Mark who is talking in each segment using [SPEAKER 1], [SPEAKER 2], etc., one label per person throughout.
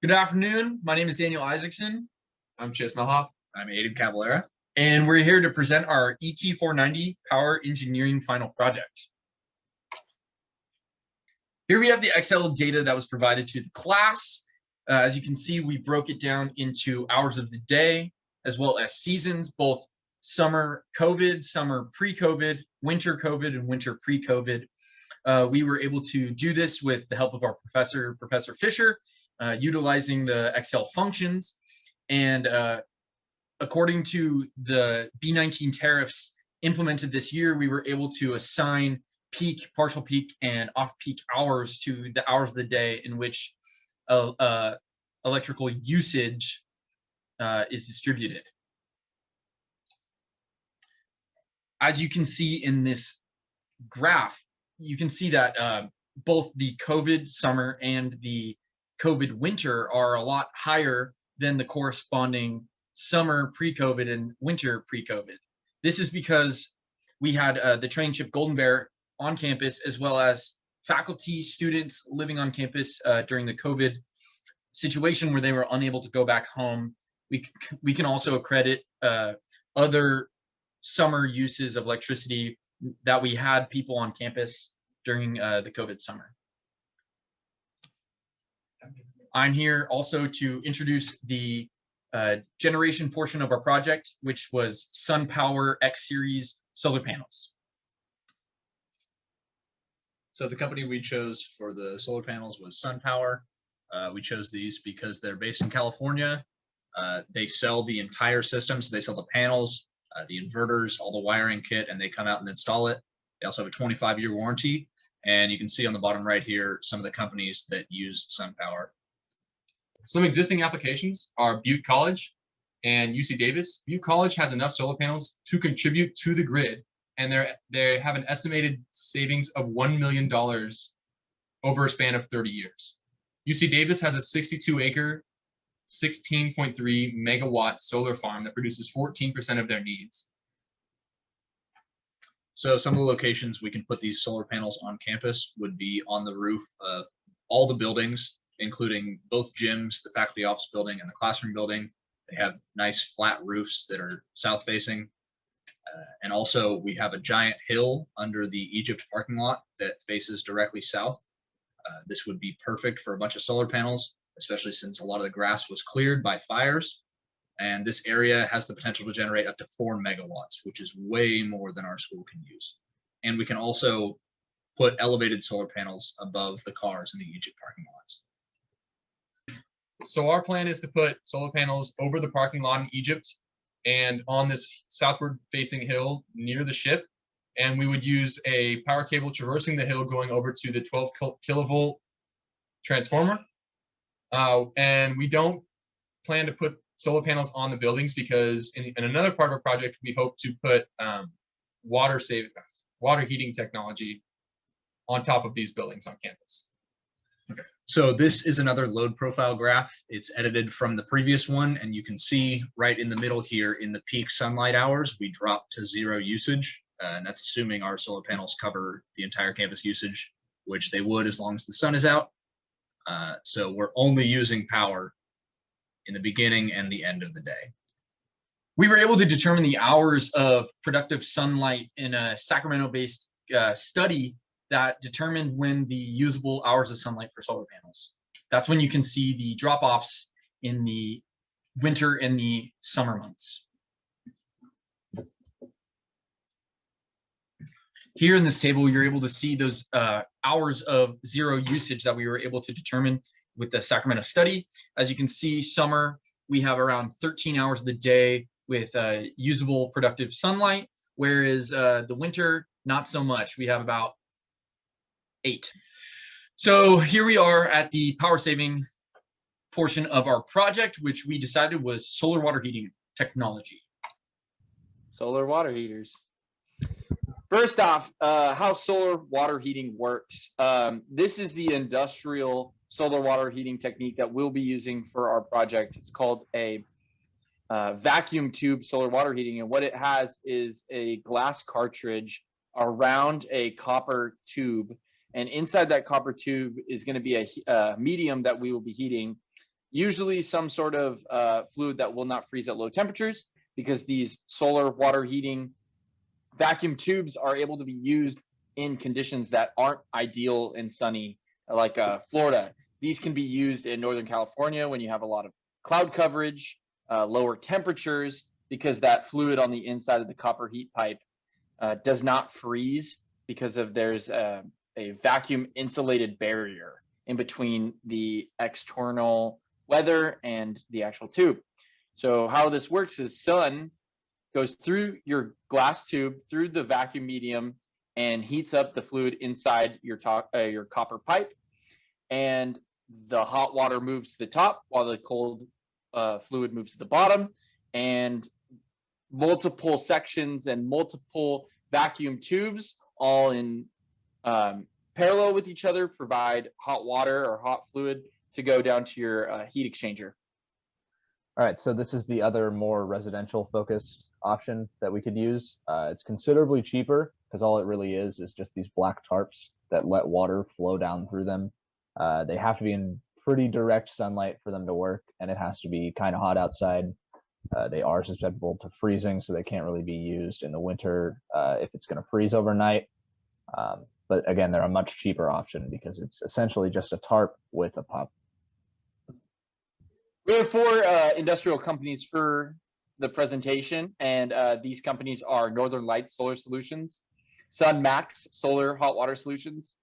[SPEAKER 1] Good afternoon. My name is Daniel Isaacson.
[SPEAKER 2] I'm Mehlhop.
[SPEAKER 3] I'm Cabelera.
[SPEAKER 1] And we're here to present our ET-490 Power Engineering Final Project. Here we have the Excel data that was provided to the class. As you can see, we broke it down into hours of the day, as well as seasons, both summer COVID, summer pre-COVID, winter COVID, and winter pre-COVID. We were able to do this with the help of our professor, Professor Fisher, utilizing the Excel functions. And according to the B19 tariffs implemented this year, we were able to assign peak, partial peak, and off-peak hours to the hours of the day in which electrical usage is distributed. As you can see in this graph, you can see that both the COVID summer and the COVID winter are a lot higher than the corresponding summer pre-COVID and winter pre-COVID. This is because we had the train ship Golden Bear on campus, as well as faculty, students living on campus during the COVID situation where they were unable to go back home. We can also accredit other summer uses of electricity that we had people on campus during the COVID summer. I'm here also to introduce the generation portion of our project, which was SunPower X Series solar panels.
[SPEAKER 3] So the company we chose for the solar panels was SunPower. We chose these because they're based in California. They sell the entire system, so they sell the panels, the inverters, all the wiring kit, and they come out and install it. They also have a 25-year warranty. And you can see on the bottom right here some of the companies that use SunPower.
[SPEAKER 2] Some existing applications are Butte College and UC Davis. Butte College has enough solar panels to contribute to the grid, and they have an estimated savings of $1 million over a span of 30 years. UC Davis has a 62-acre, 16.3 megawatt solar farm that produces 14% of their needs.
[SPEAKER 3] So some of the locations we can put these solar panels on campus would be on the roof of all the buildings, including both gyms, the faculty office building, and the classroom building. They have nice flat roofs that are south facing. And also we have a giant hill under the Egypt parking lot that faces directly south. This would be perfect for a bunch of solar panels, especially since a lot of the grass was cleared by fires. And this area has the potential to generate up to 4 megawatts, which is way more than our school can use. And we can also put elevated solar panels above the cars in the Egypt parking lots.
[SPEAKER 2] So our plan is to put solar panels over the parking lot in Egypt and on this southward facing hill near the ship. And we would use a power cable traversing the hill going over to the 12 kilovolt transformer. And we don't plan to put solar panels on the buildings because in another part of our project, we hope to put water heating technology on top of these buildings on campus.
[SPEAKER 3] Okay. So this is another load profile graph. It's edited from the previous one, and you can see right in the middle here in the peak sunlight hours, we drop to 0 usage, and that's assuming our solar panels cover the entire campus usage, which they would as long as the sun is out. So we're only using power in the beginning and the end of the day.
[SPEAKER 1] We were able to determine the hours of productive sunlight in a Sacramento-based study that determined when the usable hours of sunlight for solar panels. That's when you can see the drop-offs in the winter and the summer months. Here in this table, you're able to see those hours of 0 usage that we were able to determine with the Sacramento study. As you can see, summer, we have around 13 hours of the day with usable productive sunlight, whereas the winter, not so much. We have about 8. So here we are at the power saving portion of our project, which we decided was solar water heating technology.
[SPEAKER 4] Solar water heaters. First off, how solar water heating works. This is the industrial solar water heating technique that we'll be using for our project. It's called a vacuum tube solar water heating. And what it has is a glass cartridge around a copper tube. And inside that copper tube is going to be a medium that we will be heating. usually some sort of fluid that will not freeze at low temperatures, because these solar water heating vacuum tubes are able to be used in conditions that aren't ideal and sunny, like Florida. These can be used in Northern California when you have a lot of cloud coverage, lower temperatures, because that fluid on the inside of the copper heat pipe does not freeze, because of there's a vacuum insulated barrier in between the external weather and the actual tube. So how this works is sun goes through your glass tube, through the vacuum medium, and heats up the fluid inside your copper pipe. And the hot water moves to the top while the cold fluid moves to the bottom. And multiple sections and multiple vacuum tubes, all in parallel with each other, provide hot water or hot fluid to go down to your heat exchanger.
[SPEAKER 5] All right, so this is the other more residential focused option that we could use. It's considerably cheaper because all it really is just these black tarps that let water flow down through them. They have to be in pretty direct sunlight for them to work, and it has to be kind of hot outside. They are susceptible to freezing, so they can't really be used in the winter if it's going to freeze overnight. But again, they're a much cheaper option because it's essentially just a tarp with a pump.
[SPEAKER 4] We have 4 industrial companies for the presentation, and these companies are Northern Lights Solar Solutions, SunMax Solar Hot Water Solutions,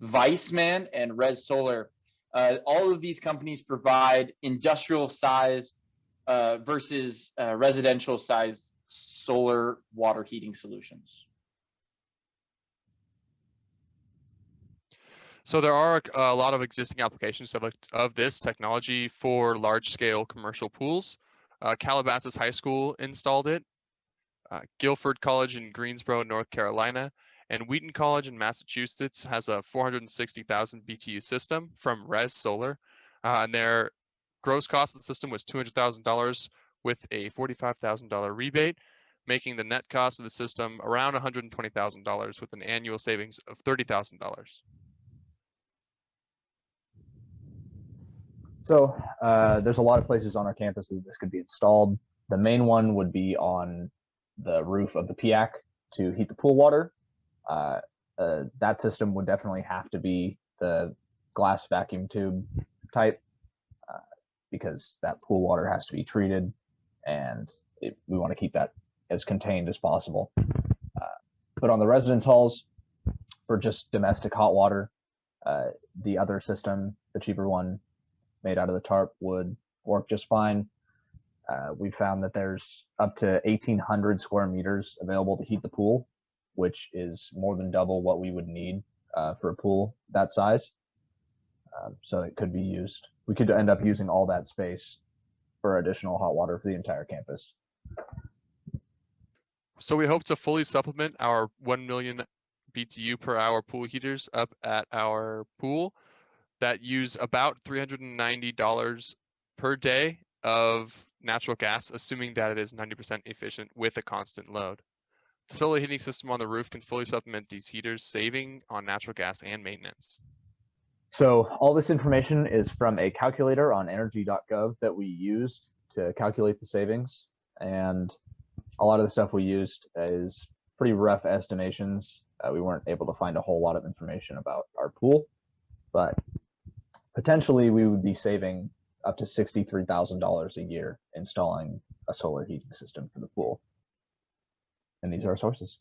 [SPEAKER 4] Weissman, and Res Solar. All of these companies provide industrial-sized versus residential-sized solar water heating solutions.
[SPEAKER 6] So there are a lot of existing applications of this technology for large-scale commercial pools. Calabasas High School installed it, Guilford College in Greensboro, North Carolina, and Wheaton College in Massachusetts has a 460,000 BTU system from Res Solar, and their gross cost of the system was $200,000 with a $45,000 rebate, making the net cost of the system around $120,000 with an annual savings of $30,000.
[SPEAKER 5] So there's a lot of places on our campus that this could be installed. The main one would be on the roof of the PIAC to heat the pool water. That system would definitely have to be the glass vacuum tube type because that pool water has to be treated, and we want to keep that as contained as possible. But on the residence halls, for just domestic hot water, the other system, the cheaper one, made out of the tarp would work just fine. We found that there's up to 1,800 square meters available to heat the pool, which is more than double what we would need for a pool that size. So it could be used. We could end up using all that space for additional hot water for the entire campus.
[SPEAKER 6] So we hope to fully supplement our 1 million BTU per hour pool heaters up at our pool that use about $390 per day of natural gas, assuming that it is 90% efficient with a constant load. The solar heating system on the roof can fully supplement these heaters, saving on natural gas and maintenance.
[SPEAKER 5] So all this information is from a calculator on energy.gov that we used to calculate the savings. And a lot of the stuff we used is pretty rough estimations. We weren't able to find a whole lot of information about our pool, but potentially we would be saving up to $63,000 a year installing a solar heating system for the pool. And these are our sources.